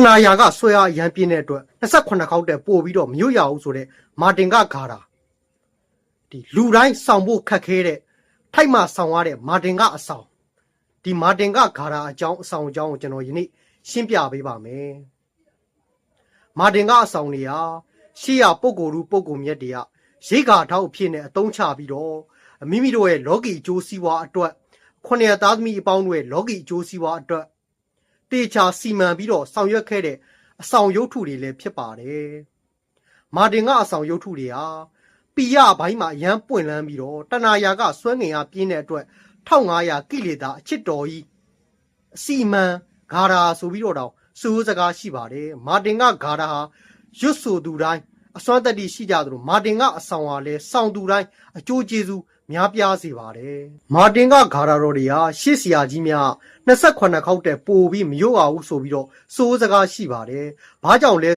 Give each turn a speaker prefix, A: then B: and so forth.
A: နာယာကဆွဲအားရန်ပြင်းတဲ့အတွက်28ခေါက်တဲ့ပို့ပြီးတော့မရွတ်ရဘူးဆိုတဲ့မာတင်ကဂါတာဒီလူတိုင်းဆောင်ဖို့ခက်ခဲတဲ့ထိုက်မှဆောင်ရတဲ့မာတင်ကအဆောင်ဒီမာတင်ကဂါတာအကြောင်းအဆောင်အကြောင်းကိုကျွန်တော်ယနေ့ရှင်းပြပေးပါမယ်မာတင်ကအဆောင်တွေဟာရှေ့ရပုဂ္ဂိုလ်လူပုဂ္ဂိုလ်မြတ်တွေကရိတ်ခါထောက်အဖြစ်နဲ့အသုံးချပြီးတော့မိမိတို့ရဲ့လောကီအကျိုးစီးပွားအတွက်ခုနှစ်သားသမီးအပေါင်းတို့ရဲ့လောကီအကျိုးစီးပွားအတွက်တေချာစီမံပြီးတော့ဆောင်ရွက်ခဲ့တဲ့အဆောင်ရုပ်ထုတွေလည်းဖြစ်ပါတယ်မာတင်ကအဆောင်ရုပ်ထုတွေဟာပီရဘိုင်းမှာရမ်းပွင့်လန်းပြီးတော့တဏှာယာကစွဲငင်အားပြင်းတဲ့အတွက်1500ကိလေသာအချစ်တော်ကြီးအစီမံဂါရာဆိုပြီးတော့စိုးစကားရှိပါတယ်မာတင်ကဂါရာဟာရွတ်ဆိုသူတိုင်းအစွမ်းတတ္တိရှိကြသလိုမာတင်ကအဆောင်ဟာလည်းစောင့်သူတိုင်းအကျိုးကျေးဇူးများပြားစေပါတယ်မာတင်ကဂါရာတော်တွေဟာရှေ့ဆရာကြီးများ28ခေါက်တဲ့ပို့ပြီးမရွတ်အောင်ဆိုပြီးတော့စိုးစကားရှိပါတယ်ဘာကြောင့်လဲ